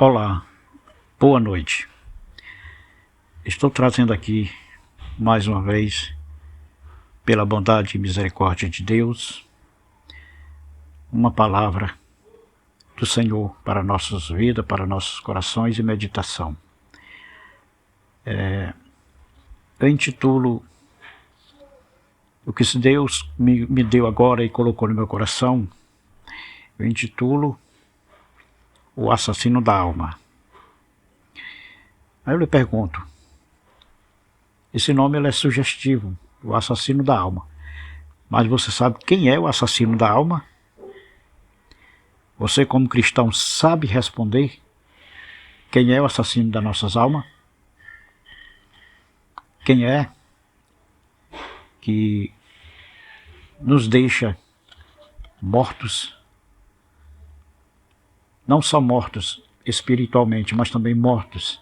Olá, boa noite. Estou trazendo aqui, mais uma vez, pela bondade e misericórdia de Deus, uma palavra do Senhor para nossas vidas, para nossos corações e meditação. Eu intitulo o que Deus me deu agora e colocou no meu coração. Eu intitulo O Assassino da Alma. Aí eu lhe pergunto, esse nome é sugestivo, o assassino da alma. Mas você sabe quem é o assassino da alma? Você, como cristão, sabe responder quem é o assassino das nossas almas? Quem é que nos deixa mortos, não só mortos espiritualmente, mas também mortos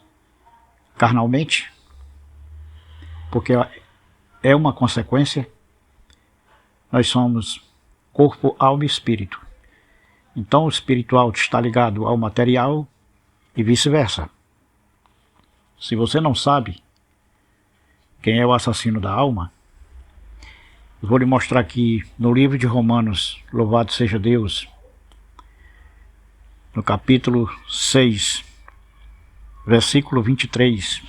carnalmente? Porque é uma consequência. Nós somos corpo, alma e espírito. Então o espiritual está ligado ao material e vice-versa. Se você não sabe quem é o assassino da alma, eu vou lhe mostrar aqui no livro de Romanos, louvado seja Deus, no capítulo 6, versículo 23.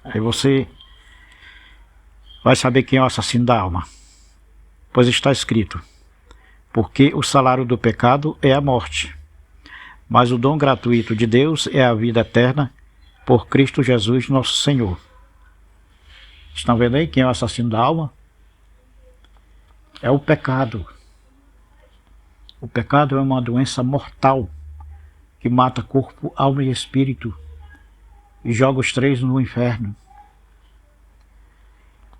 Aí você vai saber quem é o assassino da alma. Pois está escrito: porque o salário do pecado é a morte, mas o dom gratuito de Deus é a vida eterna por Cristo Jesus nosso Senhor. Estão vendo aí quem é o assassino da alma? É o pecado. O pecado é uma doença mortal que mata corpo, alma e espírito e joga os três no inferno.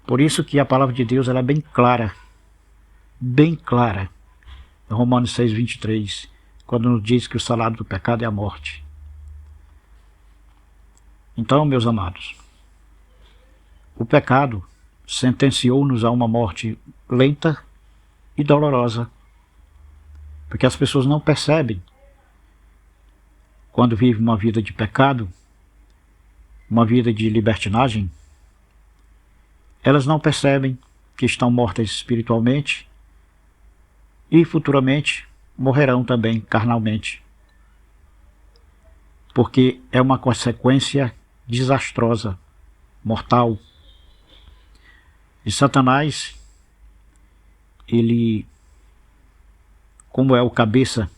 Por isso que a palavra de Deus ela é bem clara, em Romanos 6, 23, quando nos diz que o salário do pecado é a morte. Então, meus amados, o pecado sentenciou-nos a uma morte lenta e dolorosa, porque as pessoas não percebem, quando vivem uma vida de pecado, uma vida de libertinagem, elas não percebem que estão mortas espiritualmente e futuramente morrerão também carnalmente, porque é uma consequência desastrosa, mortal. E Satanás, ele, como é o cabeça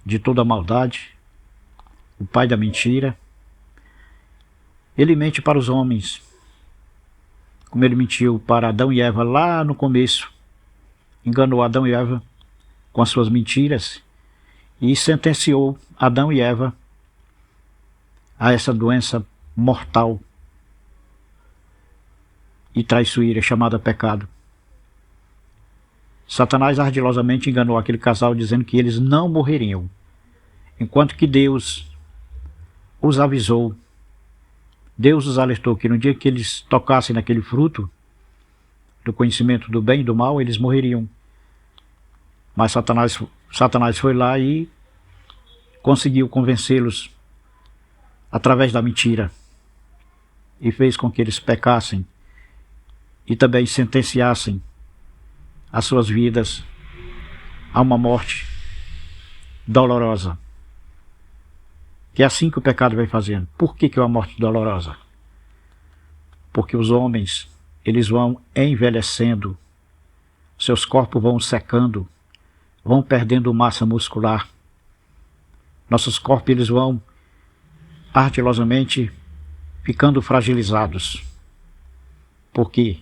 de toda a maldade, o pai da mentira, ele mente para os homens, como ele mentiu para Adão e Eva lá no começo, enganou Adão e Eva com as suas mentiras e sentenciou Adão e Eva a essa doença mortal e traiçoeira chamada pecado. Satanás ardilosamente enganou aquele casal dizendo que eles não morreriam, enquanto que Deus os avisou, Deus os alertou que no dia que eles tocassem naquele fruto do conhecimento do bem e do mal, eles morreriam. Mas Satanás foi lá e conseguiu convencê-los através da mentira e fez com que eles pecassem e também sentenciassem as suas vidas a uma morte dolorosa. Que é assim que o pecado vai fazendo. Por que é uma morte dolorosa? Porque os homens, eles vão envelhecendo, seus corpos vão secando, vão perdendo massa muscular. Nossos corpos eles vão ardilosamente ficando fragilizados. Por quê?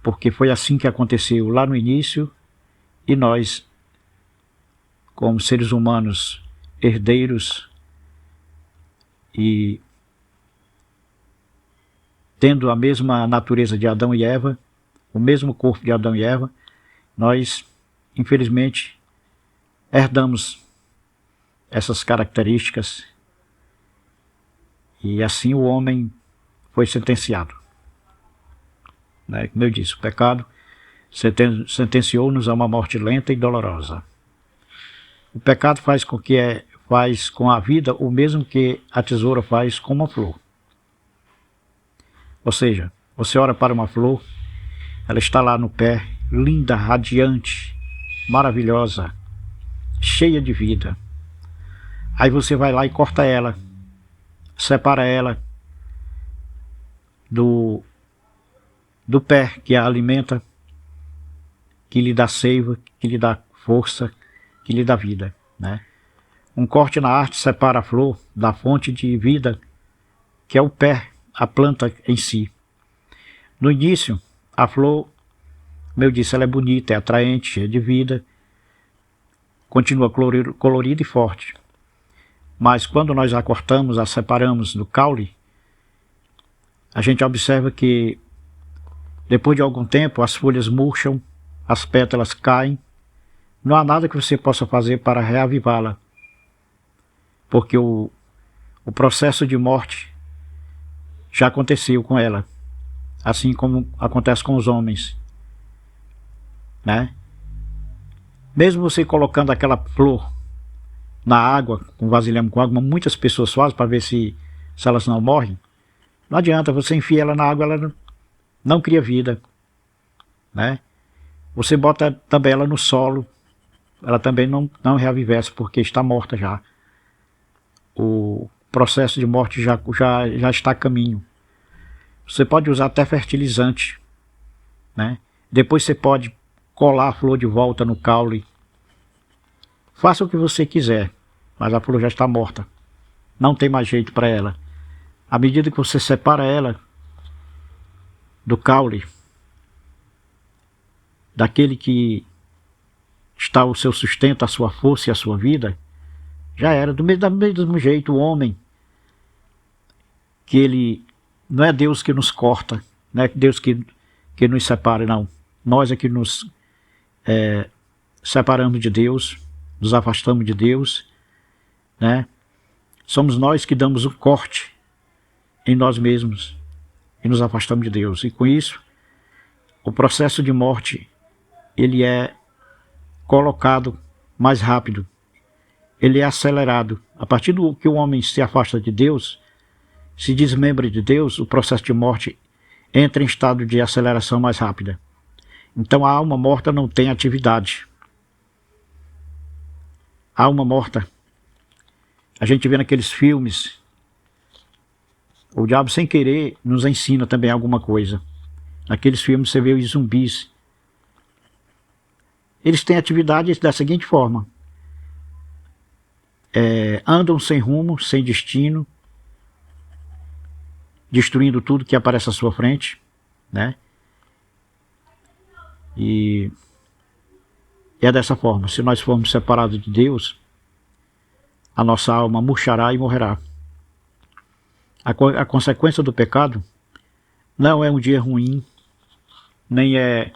Porque foi assim que aconteceu lá no início e nós, como seres humanos, herdeiros e tendo a mesma natureza de Adão e Eva, o mesmo corpo de Adão e Eva, nós, infelizmente, herdamos essas características e assim o homem foi sentenciado. Como eu disse, o pecado sentenciou-nos a uma morte lenta e dolorosa. O pecado faz com a vida o mesmo que a tesoura faz com uma flor. Ou seja, você olha para uma flor, ela está lá no pé, linda, radiante, maravilhosa, cheia de vida. Aí você vai lá e corta ela, separa ela do pé que a alimenta, que lhe dá seiva, que lhe dá força, que lhe dá vida, né? Um corte na arte separa a flor da fonte de vida, que é o pé, a planta em si. No início, a flor, como eu disse, ela é bonita, é atraente, cheia de vida, continua colorida e forte. Mas quando nós a cortamos, a separamos do caule, a gente observa que depois de algum tempo as folhas murcham, as pétalas caem, não há nada que você possa fazer para reavivá-la, porque o processo de morte já aconteceu com ela, assim como acontece com os homens, né? Mesmo você colocando aquela flor na água, com vasilhame com água, muitas pessoas fazem para ver se elas não morrem. Não adianta, você enfia ela na água, ela não cria vida, né? Você bota também ela no solo, ela também não reavivece, porque está morta já. O processo de morte já está a caminho. Você pode usar até fertilizante, né? Depois você pode colar a flor de volta no caule. Faça o que você quiser, mas a flor já está morta. Não tem mais jeito para ela. À medida que você separa ela do caule, daquele que está o seu sustento, a sua força e a sua vida, já era. Do mesmo jeito, o homem, que ele não é Deus que nos corta, não é Deus que nos separa, não. Nós é que nos separamos de Deus, nos afastamos de Deus, né? Somos nós que damos o corte em nós mesmos e nos afastamos de Deus. E com isso, o processo de morte, ele é colocado mais rápido, ele é acelerado. A partir do que o homem se afasta de Deus, se desmembra de Deus, o processo de morte entra em estado de aceleração mais rápida. Então a alma morta não tem atividade. A alma morta, a gente vê naqueles filmes, o diabo sem querer nos ensina também alguma coisa. Naqueles filmes você vê os zumbis. Eles têm atividades da seguinte forma: andam sem rumo, sem destino, destruindo tudo que aparece à sua frente, né? E é dessa forma. Se nós formos separados de Deus, a nossa alma murchará e morrerá. A consequência do pecado não é um dia ruim, nem é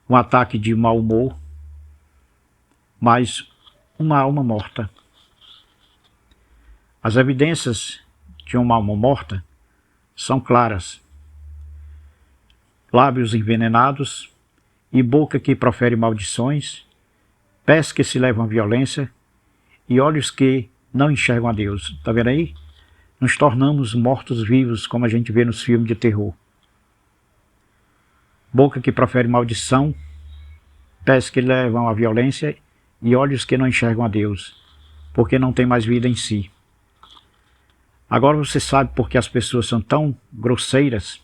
um ataque de mau humor, mas uma alma morta. As evidências de uma alma morta são claras: lábios envenenados e boca que profere maldições, pés que se levam à violência e olhos que não enxergam a Deus. Está vendo aí? Nos tornamos mortos-vivos, como a gente vê nos filmes de terror. Boca que profere maldição, pés que levam à violência e olhos que não enxergam a Deus, porque não tem mais vida em si. Agora você sabe por que as pessoas são tão grosseiras?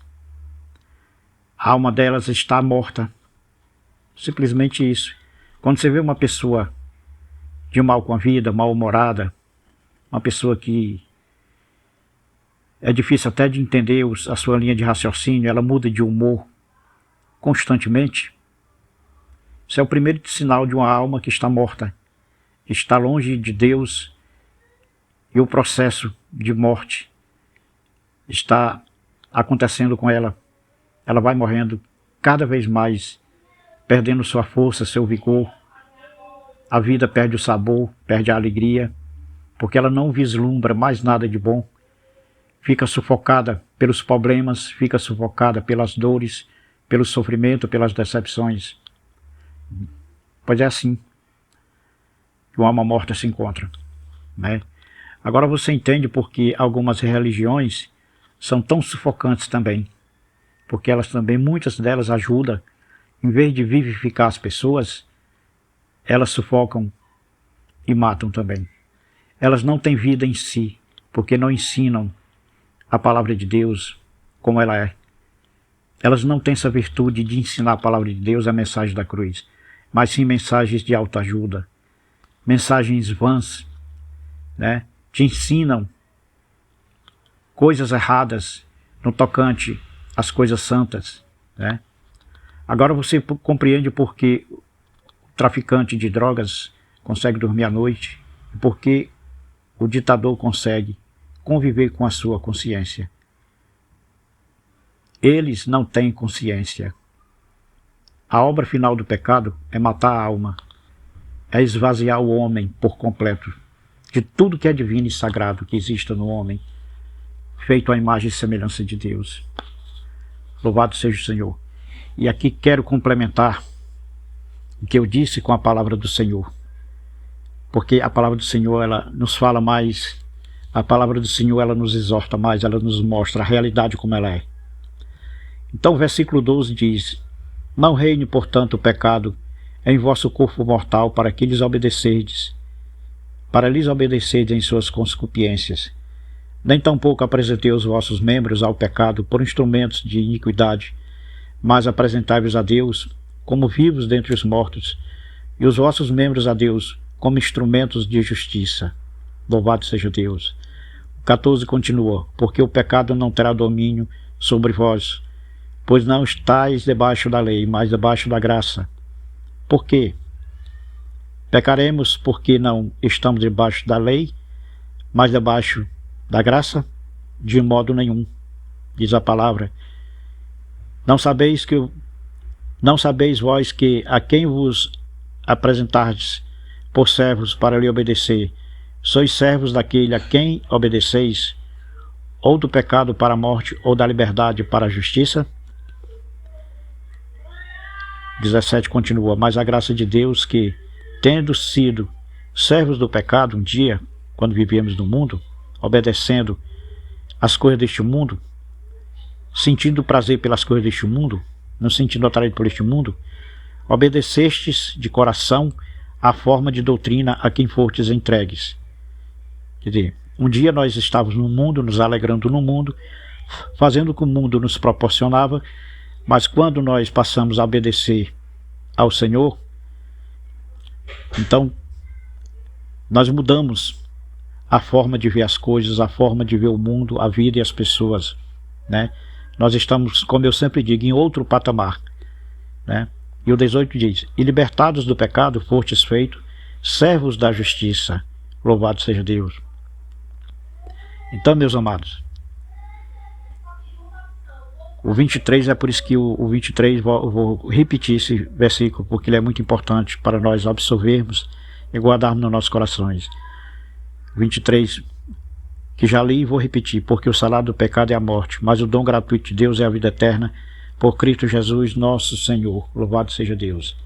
A alma delas está morta. Simplesmente isso. Quando você vê uma pessoa de mal com a vida, mal-humorada, uma pessoa que é difícil até de entender a sua linha de raciocínio, ela muda de humor constantemente, isso é o primeiro sinal de uma alma que está morta, está longe de Deus, e o processo de morte está acontecendo com ela. Ela vai morrendo cada vez mais, perdendo sua força, seu vigor. A vida perde o sabor, perde a alegria, porque ela não vislumbra mais nada de bom. Fica sufocada pelos problemas, fica sufocada pelas dores, pelo sofrimento, pelas decepções. Pois é assim que uma alma morta se encontra, né? Agora você entende porque algumas religiões são tão sufocantes também. Porque elas também, muitas delas ajudam, em vez de vivificar as pessoas, elas sufocam e matam também. Elas não têm vida em si, porque não ensinam a palavra de Deus como ela é. Elas não têm essa virtude de ensinar a palavra de Deus, a mensagem da cruz, mas sim mensagens de autoajuda, mensagens vãs, né? Te ensinam coisas erradas no tocante às coisas santas, né? Agora você compreende por que o traficante de drogas consegue dormir à noite, e por que o ditador consegue conviver com a sua consciência. Eles não têm consciência. A obra final do pecado é matar a alma, é esvaziar o homem por completo de tudo que é divino e sagrado que exista no homem, feito à imagem e semelhança de Deus. Louvado seja o Senhor. E aqui quero complementar o que eu disse com a palavra do Senhor, porque a palavra do Senhor, ela nos fala mais, a palavra do Senhor, ela nos exorta mais, ela nos mostra a realidade como ela é. Então o versículo 12 diz: não reine, portanto, o pecado em vosso corpo mortal, para que lhes obedecerdes, em suas concupiscências. Nem tampouco apresentei os vossos membros ao pecado por instrumentos de iniquidade, mas apresentai-vos a Deus como vivos dentre os mortos, e os vossos membros a Deus como instrumentos de justiça. Louvado seja Deus. O 14 continua: porque o pecado não terá domínio sobre vós, pois não estáis debaixo da lei, mas debaixo da graça. Por quê? Pecaremos porque não estamos debaixo da lei, mas debaixo da graça? De modo nenhum, diz a palavra. Não sabeis vós que a quem vos apresentardes por servos para lhe obedecer, sois servos daquele a quem obedeceis, ou do pecado para a morte, ou da liberdade para a justiça? 17 continua: mas a graça de Deus, que, tendo sido servos do pecado um dia, quando vivíamos no mundo, obedecendo às coisas deste mundo, sentindo prazer pelas coisas deste mundo, não sentindo atraído por este mundo, obedecestes de coração à forma de doutrina a quem fostes entregues. Quer dizer, um dia nós estávamos no mundo, nos alegrando no mundo, fazendo o que o mundo nos proporcionava, mas quando nós passamos a obedecer ao Senhor, então nós mudamos a forma de ver as coisas, a forma de ver o mundo, a vida e as pessoas, né? Nós estamos, como eu sempre digo, em outro patamar, né? E o 18 diz: e libertados do pecado fostes feitos servos da justiça. Louvado seja Deus. Então, meus amados, o 23 é por isso que o 23, eu vou repetir esse versículo, porque ele é muito importante para nós absorvermos e guardarmos nos nossos corações. 23, que já li e vou repetir: porque o salário do pecado é a morte, mas o dom gratuito de Deus é a vida eterna, por Cristo Jesus nosso Senhor. Louvado seja Deus.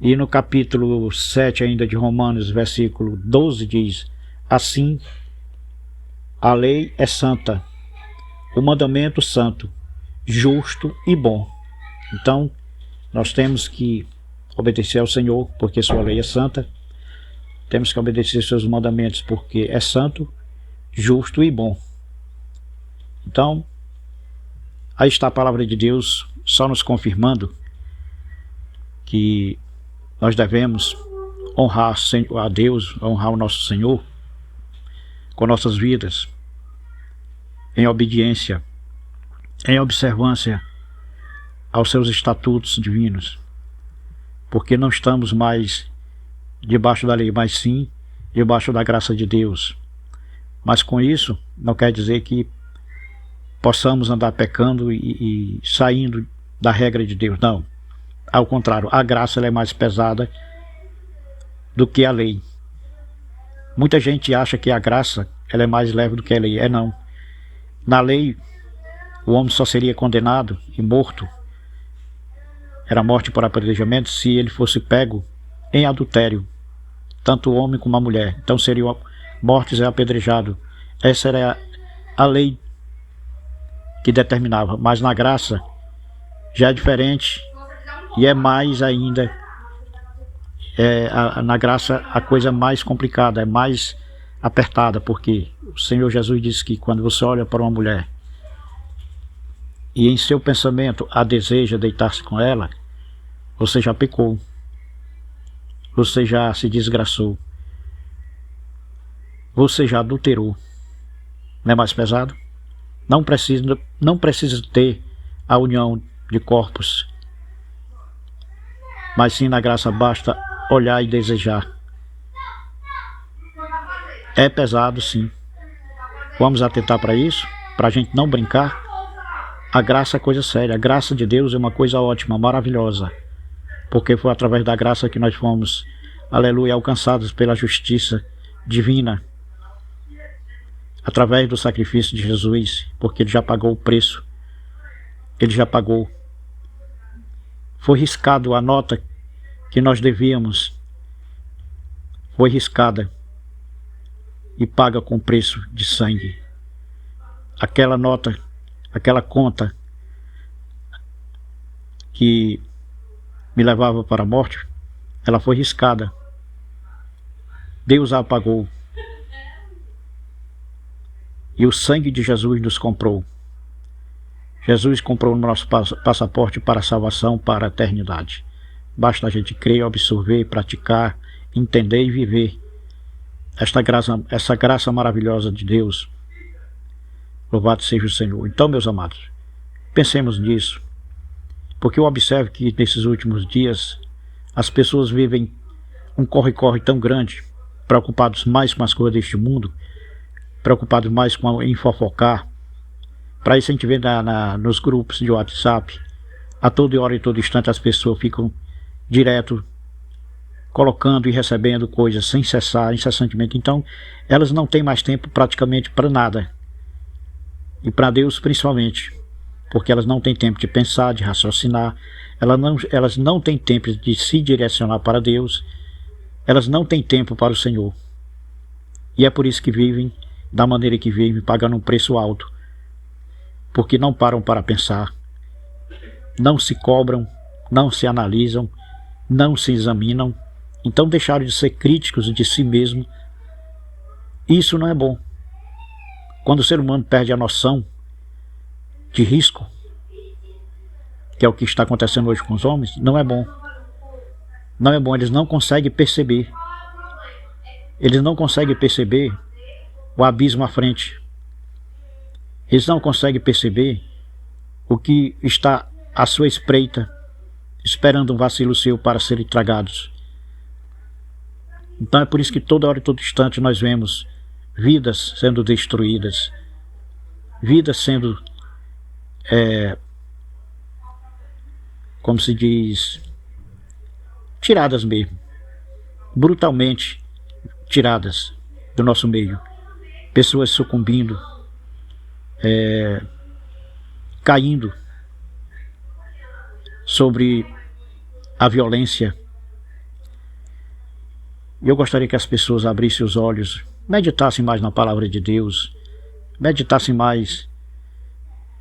E no capítulo 7 ainda de Romanos, versículo 12, diz: assim, a lei é santa, o mandamento santo, justo e bom. Então, nós temos que obedecer ao Senhor, porque sua lei é santa. Temos que obedecer seus mandamentos, porque é santo, justo e bom. Então, aí está a palavra de Deus, só nos confirmando que nós devemos honrar a Deus, honrar o nosso Senhor com nossas vidas, em obediência, em observância aos seus estatutos divinos, porque não estamos mais debaixo da lei, mas sim debaixo da graça de Deus. Mas com isso não quer dizer que possamos andar pecando e saindo da regra de Deus, não. Ao contrário, a graça ela é mais pesada do que a lei. Muita gente acha que a graça ela é mais leve do que a lei. É não. Na lei, o homem só seria condenado e morto, era morte por apedrejamento, se ele fosse pego em adultério, tanto o homem como a mulher. Então seria mortes e apedrejado. Essa era a lei que determinava, mas na graça já é diferente e é mais ainda, na graça a coisa é mais complicada, é mais apertada, porque o Senhor Jesus disse que quando você olha para uma mulher e em seu pensamento a deseja deitar-se com ela, você já pecou, você já se desgraçou, você já adulterou. Não é mais pesado? Não precisa ter a união de corpos, mas sim na graça basta olhar e desejar. É pesado, sim. Vamos atentar para isso, para a gente não brincar. A graça é coisa séria. A graça de Deus é uma coisa ótima, maravilhosa, porque foi através da graça que nós fomos, aleluia, alcançados pela justiça divina, através do sacrifício de Jesus, porque Ele já pagou o preço. Ele já pagou. Foi riscado a nota que nós devíamos, foi riscada e paga com preço de sangue. Aquela nota, aquela conta que me levava para a morte, ela foi riscada. Deus a pagou. E o sangue de Jesus nos comprou. Jesus comprou o nosso passaporte para a salvação, para a eternidade. Basta a gente crer, absorver, praticar, entender e viver essa graça maravilhosa de Deus. Louvado seja o Senhor. Então, meus amados, pensemos nisso, porque eu observo que nesses últimos dias as pessoas vivem um corre-corre tão grande, preocupados mais com as coisas deste mundo, preocupados mais em fofocar. Para isso a gente vê nos grupos de WhatsApp, a toda hora e todo instante as pessoas ficam direto colocando e recebendo coisas sem cessar, incessantemente. Então elas não têm mais tempo praticamente para nada, e para Deus principalmente, porque elas não têm tempo de pensar, de raciocinar, elas não têm tempo de se direcionar para Deus, elas não têm tempo para o Senhor, e é por isso que vivem da maneira que vivem, pagando um preço alto, porque não param para pensar, não se cobram, não se analisam, não se examinam. Então deixaram de ser críticos de si mesmo. Isso não é bom. Quando o ser humano perde a noção de risco, que é o que está acontecendo hoje com os homens, não é bom. Não é bom, eles não conseguem perceber. Eles não conseguem perceber o abismo à frente. Eles não conseguem perceber o que está à sua espreita, esperando um vacilo seu para serem tragados. Então é por isso que toda hora e todo instante nós vemos vidas sendo destruídas, vidas sendo, como se diz, tiradas mesmo, brutalmente tiradas do nosso meio. Pessoas sucumbindo, caindo sobre a violência. E eu gostaria que as pessoas abrissem os olhos, meditassem mais na palavra de Deus, meditassem mais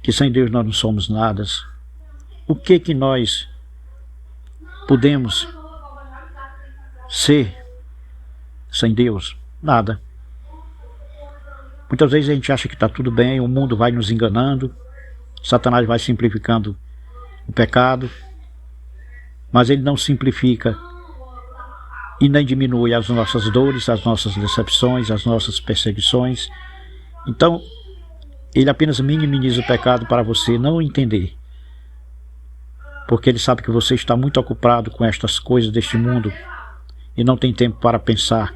que sem Deus nós não somos nada. O que nós podemos ser sem Deus? Nada. Muitas vezes a gente acha que está tudo bem, o mundo vai nos enganando, Satanás vai simplificando o pecado, mas ele não simplifica e nem diminui as nossas dores, as nossas decepções, as nossas perseguições. Então ele apenas minimiza o pecado para você não entender, porque ele sabe que você está muito ocupado com estas coisas deste mundo e não tem tempo para pensar,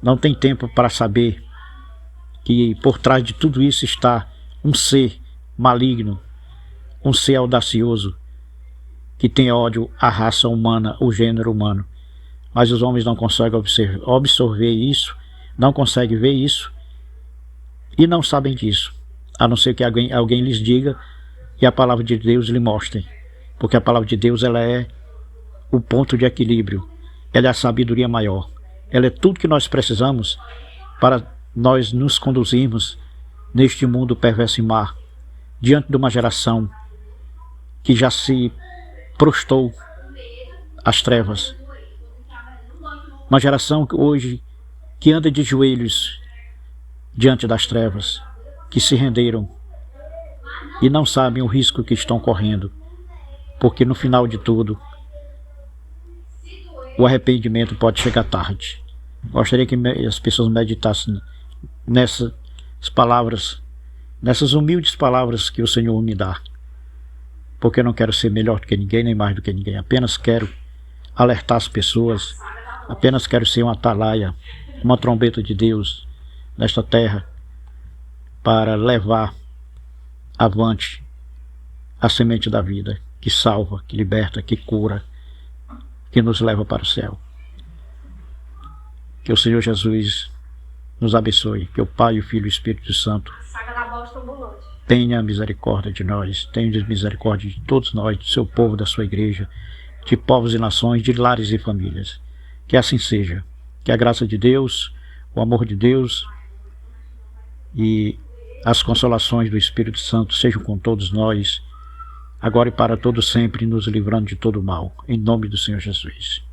não tem tempo para saber que por trás de tudo isso está um ser maligno, um ser audacioso, que tem ódio à raça humana, o gênero humano. Mas os homens não conseguem absorver isso, não conseguem ver isso e não sabem disso, a não ser que alguém lhes diga e a palavra de Deus lhe mostre, porque a palavra de Deus ela é o ponto de equilíbrio, ela é a sabedoria maior, ela é tudo que nós precisamos para nós nos conduzirmos neste mundo perverso e má, diante de uma geração que já se prostrou às trevas. Uma geração que hoje que anda de joelhos diante das trevas, que se renderam e não sabem o risco que estão correndo, porque no final de tudo o arrependimento pode chegar tarde. Gostaria que as pessoas meditassem nessas palavras, nessas humildes palavras que o Senhor me dá, porque eu não quero ser melhor do que ninguém, nem mais do que ninguém, apenas quero alertar as pessoas, apenas quero ser uma atalaia, uma trombeta de Deus nesta terra, para levar avante a semente da vida, que salva, que liberta, que cura, que nos leva para o céu. Que o Senhor Jesus nos abençoe, que o Pai, o Filho e o Espírito Santo tenha misericórdia de nós, tenha misericórdia de todos nós, do seu povo, da sua igreja, de povos e nações, de lares e famílias. Que assim seja. Que a graça de Deus, o amor de Deus e as consolações do Espírito Santo sejam com todos nós, agora e para todo sempre, nos livrando de todo mal. Em nome do Senhor Jesus.